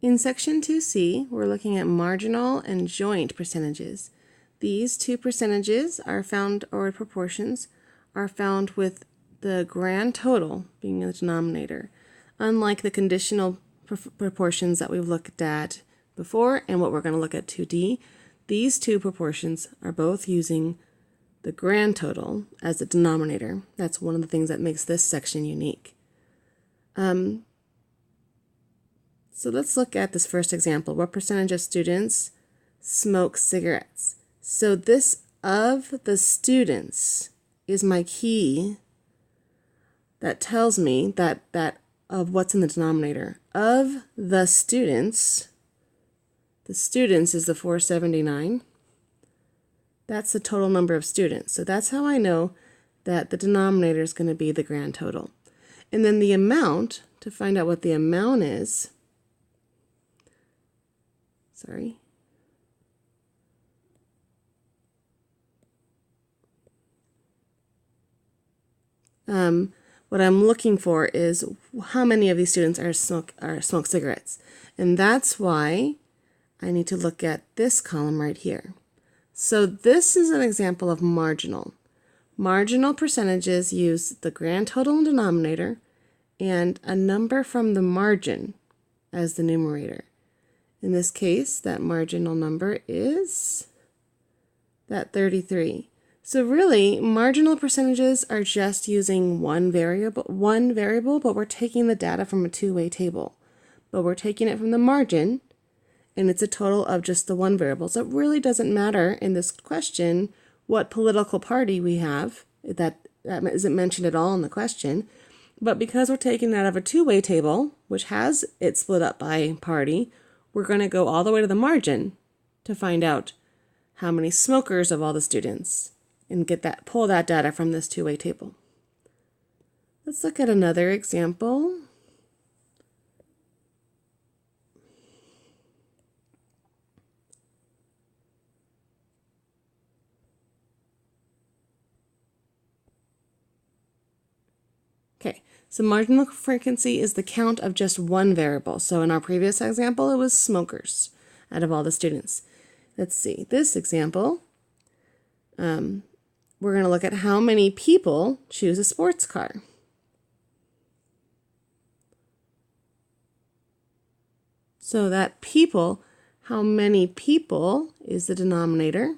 In section 2C, we're looking at marginal and joint percentages. These two percentages are found, or proportions, are found with the grand total being the denominator, unlike the conditional proportions that we've looked at before and what we're going to look at 2D. These two proportions are both using the grand total as the denominator. That's one of the things that makes this section unique. So let's look at this first example. What percentage of students smoke cigarettes? So this of the students is my key that tells me that of what's in the denominator. Of the students is the 479. That's the total number of students. So that's how I know that the denominator is going to be the grand total. And then the amount, to find out what the amount is, what I'm looking for is how many of these students smoke cigarettes. And that's why I need to look at this column right here. So this is an example of marginal. Marginal percentages use the grand total and denominator and a number from the margin as the numerator. In this case, that marginal number is that 33. So really, marginal percentages are just using one variable, but we're taking the data from a two-way table. But we're taking it from the margin, and it's a total of just the one variable. So it really doesn't matter in this question what political party we have. That isn't mentioned at all in the question. But because we're taking it out of a two-way table, which has it split up by party, we're going to go all the way to the margin to find out how many smokers of all the students and pull that data from this two-way table. Let's look at another example. Okay, so marginal frequency is the count of just one variable. So in our previous example, it was smokers out of all the students. Let's see, this example, we're going to look at how many people choose a sports car. So that people, how many people is the denominator.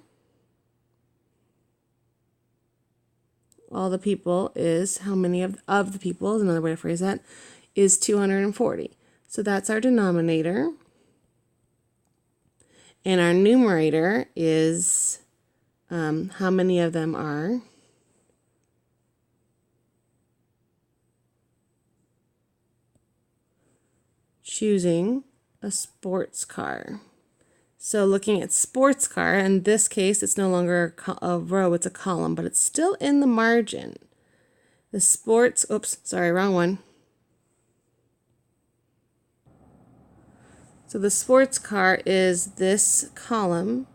All the people is how many of the people, is another way to phrase that, is 240. So that's our denominator. And our numerator is how many of them are choosing a sports car. So looking at sports car, in this case, it's no longer a row, it's a column, but it's still in the margin. The sports, oops, sorry, wrong one. So the sports car is this column,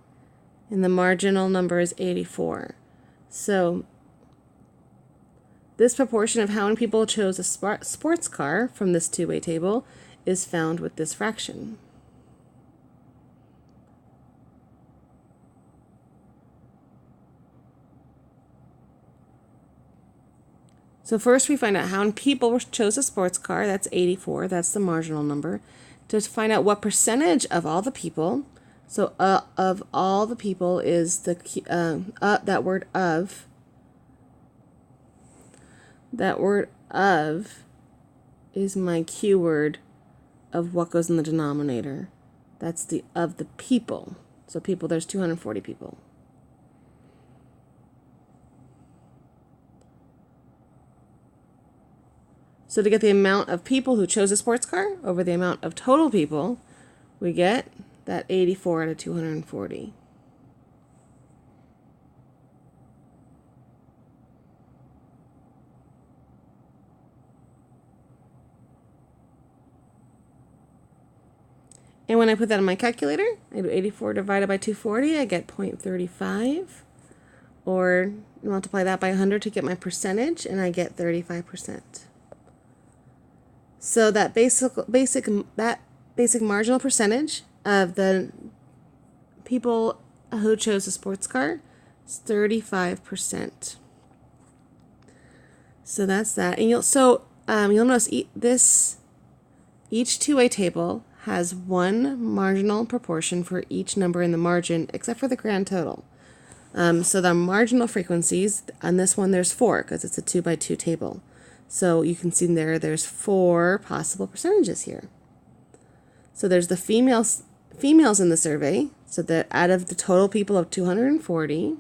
and the marginal number is 84. So this proportion of how many people chose a sports car from this two-way table is found with this fraction. So first we find out how many people chose a sports car, that's 84, that's the marginal number. To find out what percentage of all the people, so of all the people is the that word of. That word of is my keyword of what goes in the denominator. That's the of the people. So people, there's 240 people. So to get the amount of people who chose a sports car over the amount of total people, we get that 84 out of 240. And when I put that in my calculator, I do 84 divided by 240, I get 0.35. Or multiply that by 100 to get my percentage, and I get 35%. So that basic marginal percentage of the people who chose a sports car is 35%. So that's that. And you'll notice each two-way table has one marginal proportion for each number in the margin, except for the grand total. So the marginal frequencies, on this one there's 4 because it's a 2 by 2 table. So you can see there's 4 possible percentages here. So there's the females in the survey, so that out of the total people of 240,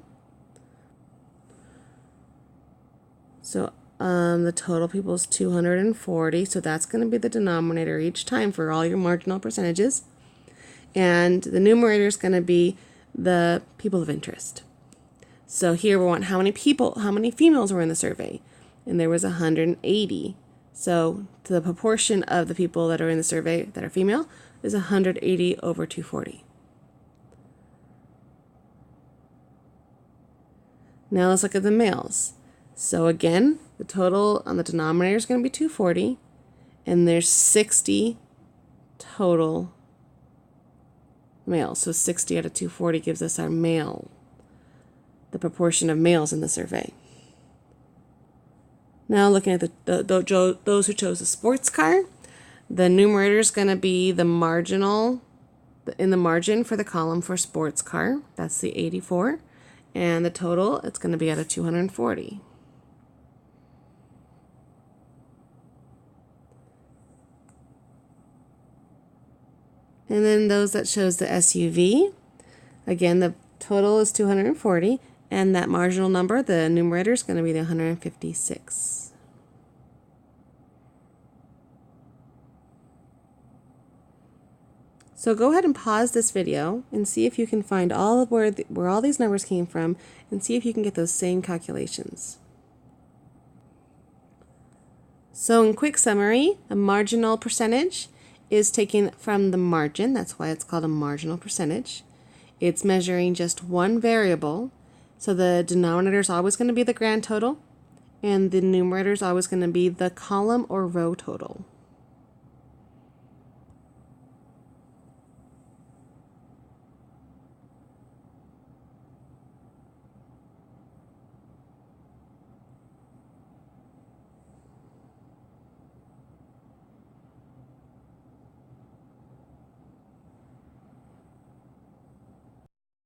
so the total people is 240, so that's going to be the denominator each time for all your marginal percentages. And the numerator is going to be the people of interest. So here we want how many females were in the survey. And there was 180. So the proportion of the people that are in the survey that are female is 180 over 240. Now let's look at the males. So again, the total on the denominator is going to be 240, and there's 60 total males. So 60 out of 240 gives us our the proportion of males in the survey. Now looking at those who chose a sports car, the numerator is going to be the marginal in the margin for the column for sports car. That's the 84. And the total, it's going to be out of 240. And then those that chose the SUV, again, the total is 240, and that marginal number, the numerator, is going to be the 156. So go ahead and pause this video and see if you can find where all these numbers came from, and see if you can get those same calculations. So in quick summary, a marginal percentage is taken from the margin. That's why it's called a marginal percentage. It's measuring just one variable. So the denominator is always going to be the grand total, and the numerator is always going to be the column or row total.